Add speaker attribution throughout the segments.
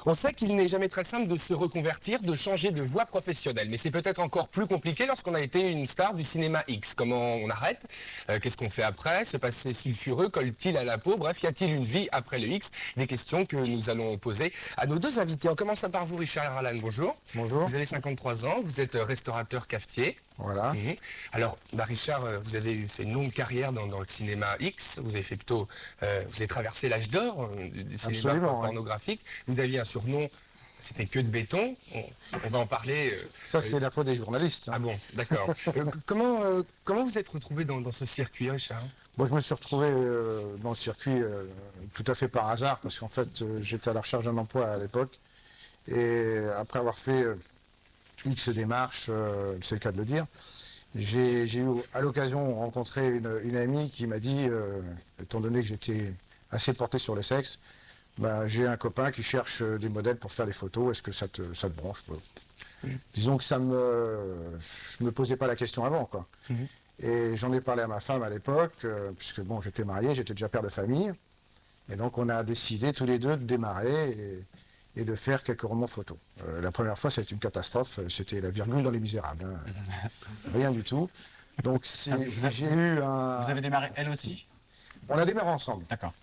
Speaker 1: On sait qu'il n'est jamais très simple de se reconvertir, de changer de voie professionnelle. Mais c'est peut-être encore plus compliqué lorsqu'on a été une star du cinéma X. Comment on arrête? Qu'est-ce qu'on fait après? Ce passé sulfureux colle-t-il à la peau? Bref, y a-t-il une vie après le X? Des questions que nous allons poser à nos deux invités. On commence par vous, Richard Allan. Bonjour.
Speaker 2: Bonjour.
Speaker 1: Vous avez 53 ans, vous êtes restaurateur cafetier.
Speaker 2: Voilà.
Speaker 1: Alors, Richard, vous avez fait une longue carrière dans le cinéma X. Vous avez fait plutôt, vous avez traversé l'âge d'or du cinéma
Speaker 2: Absolument,
Speaker 1: pornographique. Vous aviez un surnom, c'était Queue de béton. On va en parler.
Speaker 2: Ça, c'est la faute des journalistes.
Speaker 1: Ah bon, d'accord. Comment vous êtes retrouvé dans ce circuit, Richard?
Speaker 2: Moi, je me suis retrouvé dans le circuit tout à fait par hasard, parce qu'en fait, j'étais à la recherche d'un emploi à l'époque. Et après avoir fait X démarches, c'est le cas de le dire, j'ai eu à l'occasion rencontré une amie qui m'a dit, étant donné que j'étais assez porté sur le sexe, bah, j'ai un copain qui cherche des modèles pour faire des photos, est-ce que ça te branche? Disons que je me posais pas la question avant, quoi. Et j'en ai parlé à ma femme à l'époque, puisque bon, j'étais marié, j'étais déjà père de famille, et donc on a décidé tous les deux de démarrer et de faire quelques romans photos. La première fois, c'était une catastrophe, c'était la virgule dans Les Misérables, hein. Rien du tout. Donc j'ai eu un...
Speaker 3: Vous avez démarré elle aussi?
Speaker 2: On a démarré ensemble.
Speaker 3: D'accord.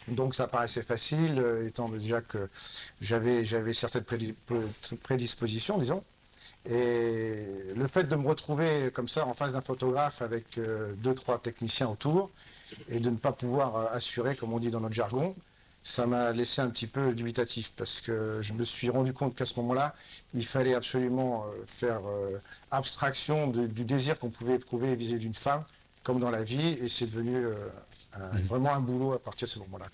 Speaker 2: Donc ça paraissait facile, étant déjà que j'avais certaines prédispositions, disons. Et le fait de me retrouver comme ça en face d'un photographe avec 2-3 techniciens autour et de ne pas pouvoir assurer, comme on dit dans notre jargon, ça m'a laissé un petit peu dubitatif, parce que je me suis rendu compte qu'à ce moment-là, il fallait absolument faire abstraction du désir qu'on pouvait éprouver vis-à-vis d'une femme, comme dans la vie, et c'est devenu vraiment un boulot à partir de ce moment-là.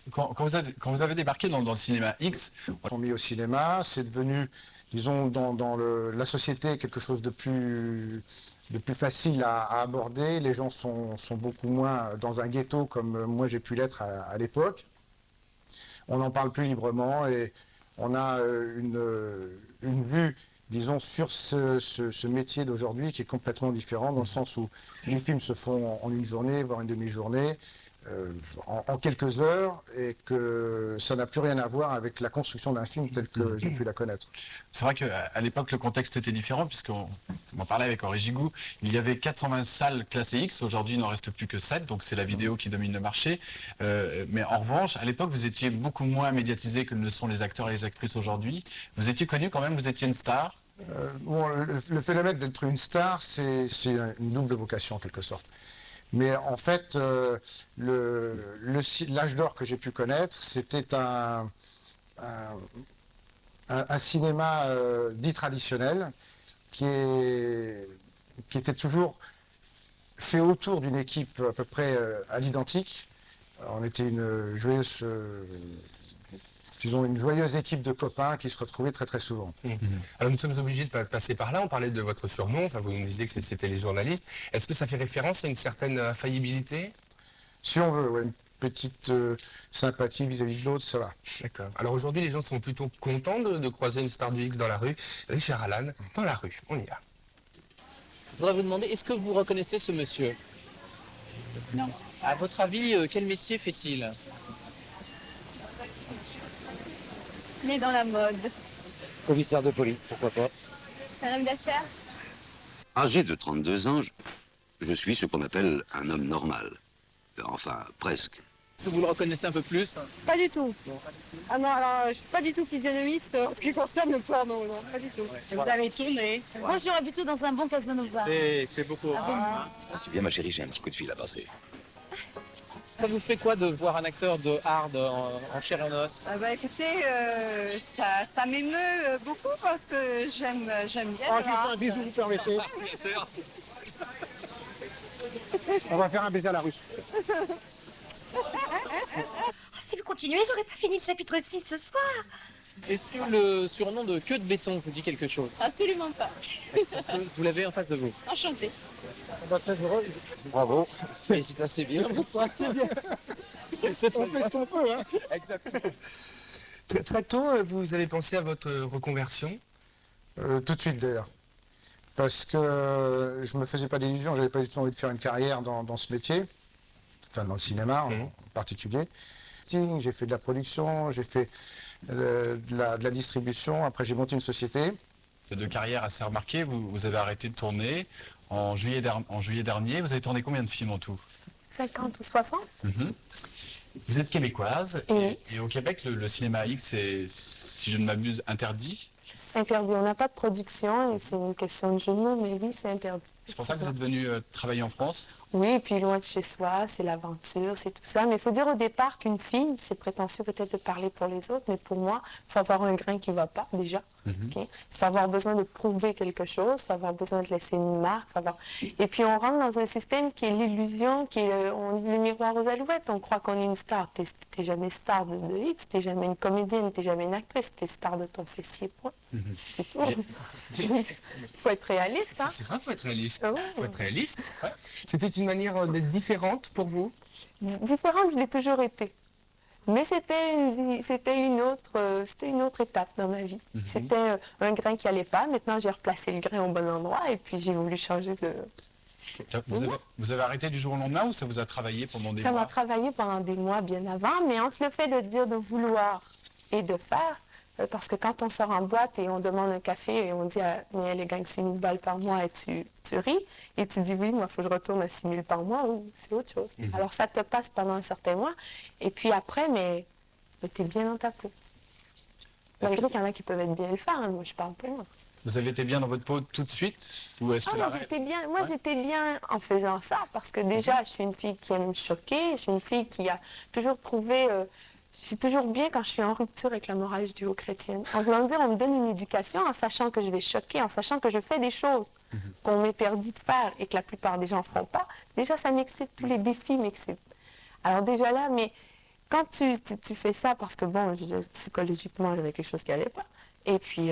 Speaker 3: Quand vous avez débarqué dans le cinéma X,
Speaker 2: On s'est mis au cinéma, c'est devenu, disons, dans la société, quelque chose de plus facile à aborder. Les gens sont beaucoup moins dans un ghetto comme moi j'ai pu l'être à l'époque. On en parle plus librement et on a une vue, disons, sur ce métier d'aujourd'hui qui est complètement différent, dans le sens où les films se font en une journée, voire une demi-journée, en quelques heures, et que ça n'a plus rien à voir avec la construction d'un film tel que j'ai pu la connaître.
Speaker 3: c'est vrai qu'à l'époque, le contexte était différent, puisqu'on en parlait avec Henri Gigou. Il y avait 420 salles classées X, aujourd'hui il n'en reste plus que 7, donc c'est la vidéo qui domine le marché. Mais en revanche, à l'époque, vous étiez beaucoup moins médiatisé que ne le sont les acteurs et les actrices aujourd'hui. Vous étiez connu quand même, vous étiez une star.
Speaker 2: Bon, le phénomène d'être une star, c'est une double vocation en quelque sorte. Mais en fait, l'âge d'or que j'ai pu connaître, c'était un cinéma dit traditionnel qui était toujours fait autour d'une équipe à peu près à l'identique. On était une joyeuse équipe de copains qui se retrouvaient très très souvent.
Speaker 1: Alors nous sommes obligés de passer par là. On parlait de votre surnom, enfin vous nous disiez que c'était les journalistes. Est-ce que ça fait référence à une certaine infaillibilité?
Speaker 2: Si on veut, ouais, une petite sympathie vis-à-vis de l'autre, ça va.
Speaker 1: D'accord. Alors aujourd'hui, les gens sont plutôt contents de croiser une star du X dans la rue. Richard Allan, dans la rue, on y va.
Speaker 4: Je voudrais vous demander, est-ce que vous reconnaissez ce monsieur?
Speaker 5: Non.
Speaker 4: À votre avis, quel métier fait-il?
Speaker 5: Il est dans la mode.
Speaker 6: Commissaire de police, pourquoi pas.
Speaker 5: C'est un homme d'affaires.
Speaker 7: Âgé de 32 ans, je suis ce qu'on appelle un homme normal. Enfin, presque.
Speaker 4: Est-ce que vous le reconnaissez un peu plus?
Speaker 8: Pas du tout. Ah non, alors je suis pas du tout physionomiste en ce qui concerne le porno, non, pas du tout.
Speaker 5: Vous avez tourné. Moi, j'irais plutôt dans un bon Casanova.
Speaker 4: C'est beaucoup.
Speaker 5: À Venise.
Speaker 6: Tu viens ma chérie, j'ai un petit coup de fil à passer.
Speaker 4: Ça vous fait quoi de voir un acteur de hard en chair et en os?
Speaker 8: Ah bah écoutez, ça m'émeut beaucoup parce que j'aime bien le hard.
Speaker 2: Un bisou, vous permettez. On va faire un baiser à la russe.
Speaker 9: Si vous continuez, j'aurais pas fini le chapitre 6 ce soir.
Speaker 4: Est-ce que le surnom de Queue de béton vous dit quelque chose?
Speaker 5: Absolument pas.
Speaker 4: Est-ce que vous l'avez en face de vous?
Speaker 5: Enchantée.
Speaker 2: Bravo.
Speaker 4: Mais c'est assez bien.
Speaker 2: C'est bien. On fait ce qu'on peut, hein.
Speaker 4: Exactement.
Speaker 1: Très tôt, vous avez pensé à votre reconversion?
Speaker 2: Tout de suite d'ailleurs. Parce que je me faisais pas d'illusions, j'avais pas du tout envie de faire une carrière dans ce métier, enfin dans le cinéma en particulier. casting, j'ai fait de la production, j'ai fait de la distribution. Après, j'ai monté une société.
Speaker 3: De carrière assez remarquée, vous avez arrêté de tourner en juillet dernier. Vous avez tourné combien de films en tout?
Speaker 5: 50 ou 60.
Speaker 3: Vous êtes québécoise
Speaker 5: Oui.
Speaker 3: et au Québec, le cinéma X est, si je ne m'abuse, interdit.
Speaker 5: Interdit. On n'a pas de production et c'est une question de jeu de mots, mais oui, c'est interdit.
Speaker 3: C'est pour ça que vous êtes venue travailler en France?
Speaker 5: Oui, et puis loin de chez soi, c'est l'aventure, c'est tout ça. Mais il faut dire au départ qu'une fille, c'est prétentieux peut-être de parler pour les autres, mais pour moi, il faut avoir un grain qui ne va pas déjà. Il faut avoir besoin de prouver quelque chose, il faut avoir besoin de laisser une marque. Et puis on rentre dans un système qui est l'illusion, qui est le miroir aux alouettes. On croit qu'on est une star. T'es jamais star de X, t'es jamais une comédienne, t'es jamais une actrice, t'es star de ton fessier, point. C'est tout. Il faut être réaliste. Hein?
Speaker 1: C'est vrai, il faut être réaliste.
Speaker 5: Ah ouais.
Speaker 1: Faut être réaliste. Ouais. C'était une manière d'être différente pour vous?
Speaker 5: Différente, je l'ai toujours été. Mais c'était une autre étape dans ma vie. C'était un grain qui n'allait pas. Maintenant, j'ai replacé le grain au bon endroit et puis j'ai voulu changer de...
Speaker 3: Vous avez arrêté du jour au lendemain ou ça vous a travaillé pendant des mois?
Speaker 5: Ça m'a travaillé pendant des mois bien avant, mais entre le fait de dire de vouloir et de faire, parce que quand on sort en boîte et on demande un café et on dit mais elle gagne 6 000 balles par mois et tu ris, et tu dis oui, moi il faut que je retourne à 6 000 par mois, ou c'est autre chose. Alors ça te passe pendant un certain mois, et puis après, mais tu es bien dans ta peau. Malgré qu'il y en a qui peuvent être bien le faire, hein, moi je parle pour moi.
Speaker 3: Vous avez été bien dans votre peau tout de suite ou est-ce que
Speaker 5: Moi j'étais bien en faisant ça, parce que déjà je suis une fille qui aime choquer, je suis une fille qui a toujours trouvé... je suis toujours bien quand je suis en rupture avec la morale judéo-chrétienne. En voulant dire, on me donne une éducation en sachant que je vais choquer, en sachant que je fais des choses qu'on m'interdit de faire et que la plupart des gens ne feront pas. Déjà, ça m'excite, tous les défis m'excitent. Alors déjà là, mais quand tu fais ça, parce que bon, psychologiquement, j'avais quelque chose qui n'allait pas, et puis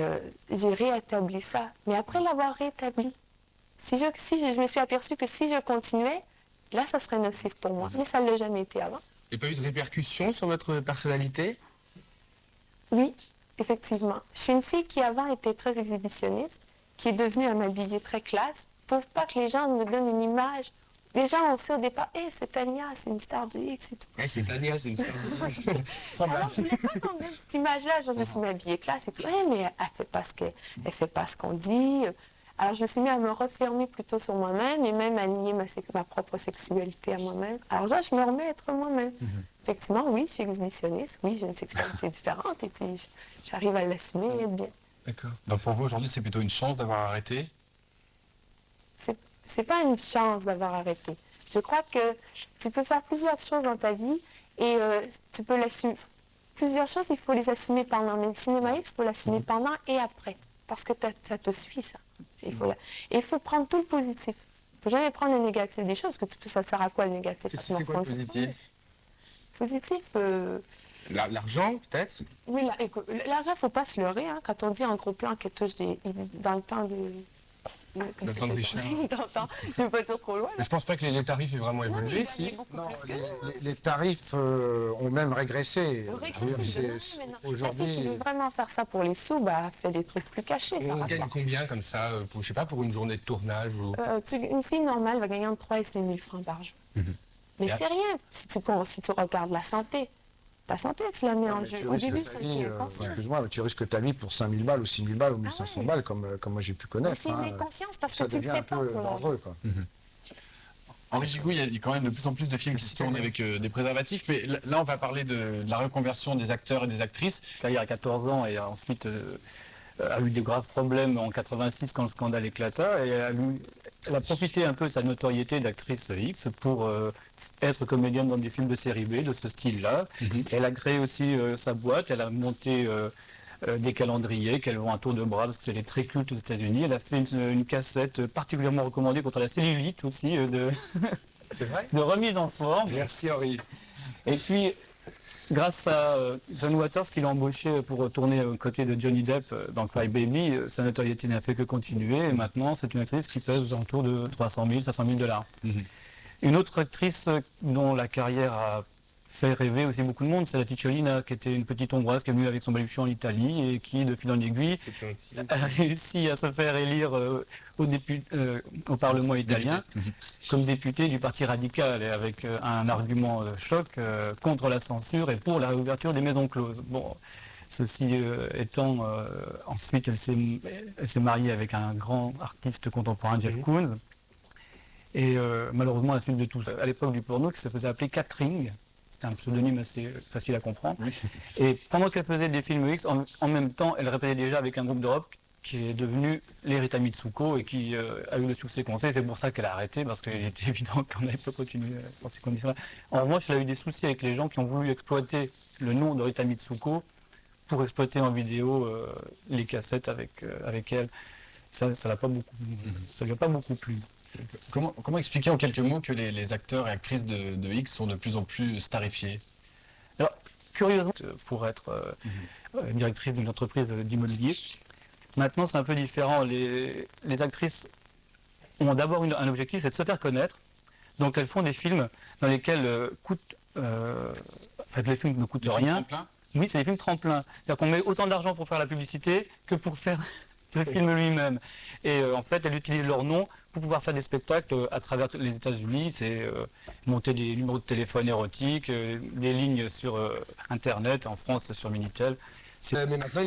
Speaker 5: j'ai réétabli ça. Mais après l'avoir réétabli, si je me suis aperçue que si je continuais, là, ça serait nocif pour moi. Mais ça ne l'a jamais été avant.
Speaker 1: Il n'y a pas eu de répercussions sur votre personnalité?
Speaker 5: Oui, effectivement. Je suis une fille qui avant était très exhibitionniste, qui est devenue à m'habiller très classe, pour pas que les gens me donnent une image. Les gens ont sait au départ, c'est Tania, c'est une star du X et tout.
Speaker 1: C'est Tania, c'est une star du X.
Speaker 5: Alors, je voulais pas qu'on me donne cette image-là, je me suis mis habillée classe et tout. Mais elle fait pas ce qu'on dit. Alors, je me suis mis à me refermer plutôt sur moi-même et même à nier ma propre sexualité à moi-même. Alors là, je me remets à être moi-même. Effectivement, oui, je suis exhibitionniste, oui, j'ai une sexualité différente et puis j'arrive à l'assumer et être bien.
Speaker 3: D'accord. Donc pour vous, aujourd'hui, c'est plutôt une chance d'avoir arrêté?
Speaker 5: C'est pas une chance d'avoir arrêté. Je crois que tu peux faire plusieurs choses dans ta vie et tu peux l'assumer. Plusieurs choses, il faut les assumer pendant. Mais le cinéma X, il faut l'assumer pendant et après. Parce que ça te suit, ça. Et il faut prendre tout le positif. Il ne faut jamais prendre le négatif des choses, parce que ça sert à quoi le négatif?
Speaker 1: C'est quoi le positif?
Speaker 5: Positif...
Speaker 1: L'argent, peut-être?
Speaker 5: Oui, l'argent, il ne faut pas se leurrer. Hein, quand on dit en gros plan qu'elle touche dans le temps de...
Speaker 1: Le temps de Richard.
Speaker 5: Je ne vais pas dire trop loin.
Speaker 1: Mais je pense pas que les tarifs aient vraiment évolué, si.
Speaker 2: Les tarifs ont même régressé.
Speaker 5: Aujourd'hui, si tu veux vraiment faire ça pour les sous, fais des trucs plus cachés.
Speaker 1: On gagne combien comme ça, je sais pas, pour une journée de tournage ou...
Speaker 5: Une fille normale va gagner entre 3 et 5 000 francs par jour. Mais c'est rien si tu regardes la santé. Ta santé, tu la mets en jeu. Au début, c'était inconscient.
Speaker 2: Excuse-moi, mais tu risques ta vie pour 5 000 balles ou 6 000 balles ou 1 500 balles, comme moi j'ai pu connaître.
Speaker 5: C'est une inconscience parce que tu
Speaker 2: ça
Speaker 5: le
Speaker 2: devient
Speaker 5: fais
Speaker 2: un
Speaker 5: pas
Speaker 2: peu
Speaker 5: pour
Speaker 2: dangereux, quoi.
Speaker 3: Henri Gigou, il y a quand même de plus en plus de films qui se tournent avec des préservatifs, mais là on va parler de la reconversion des acteurs et des actrices.
Speaker 4: Carrière à 14 ans et ensuite a eu de graves problèmes en 86 quand le scandale éclata et elle a profité un peu de sa notoriété d'actrice X pour être comédienne dans des films de série B de ce style-là. Elle a créé aussi sa boîte, elle a monté des calendriers qu'elle vend à tour de bras parce que c'est très culte aux États-Unis. Elle a fait une cassette particulièrement recommandée contre la cellulite aussi
Speaker 1: C'est vrai?
Speaker 4: de remise en forme.
Speaker 1: Merci Henri.
Speaker 4: Et puis, grâce à John Waters qui l'a embauché pour tourner aux côtés de Johnny Depp dans Cry Baby, sa notoriété n'a fait que continuer. Et maintenant, c'est une actrice qui pèse autour de 300 000, 500 000 $. Une autre actrice dont la carrière a fait rêver aussi beaucoup de monde. C'est la Ticciolina, qui était une petite Hongroise qui est venue avec son baluchon en Italie et qui, de fil en aiguille, a réussi à se faire élire au Parlement italien comme députée du Parti radical, et avec un argument choc contre la censure et pour la réouverture des maisons closes. Bon, ceci étant, ensuite elle s'est mariée avec un grand artiste contemporain, Jeff Koons. Et malheureusement, à la suite de tout ça, à l'époque du porno, qui se faisait appeler Catring, c'était un pseudonyme assez facile à comprendre. Oui. Et pendant qu'elle faisait des films X, en même temps, elle répétait déjà avec un groupe de rock qui est devenu les Rita Mitsuko et qui a eu le succès qu'on sait. C'est pour ça qu'elle a arrêté, parce qu'il était évident qu'on n'allait pas continuer dans ces conditions-là. En revanche, elle a eu des soucis avec les gens qui ont voulu exploiter le nom de Rita Mitsuko pour exploiter en vidéo les cassettes avec elle. Ça l'a pas beaucoup, ça lui a pas beaucoup plu.
Speaker 3: Comment expliquer en quelques mots que les acteurs et actrices de X sont de plus en plus starifiés?
Speaker 4: Alors, curieusement, pour être directrice d'une entreprise d'immobilier, maintenant c'est un peu différent. Les actrices ont d'abord un objectif, c'est de se faire connaître. Donc elles font des films dans lesquels les films ne coûtent rien. Oui, c'est des films tremplins. C'est-à-dire qu'on met autant d'argent pour faire la publicité que pour faire le film lui-même. Et en fait, elles utilisent leur nom pour pouvoir faire des spectacles à travers les États-Unis. C'est monter des numéros de téléphone érotiques, des lignes sur Internet, en France sur Minitel.
Speaker 1: Mais maintenant,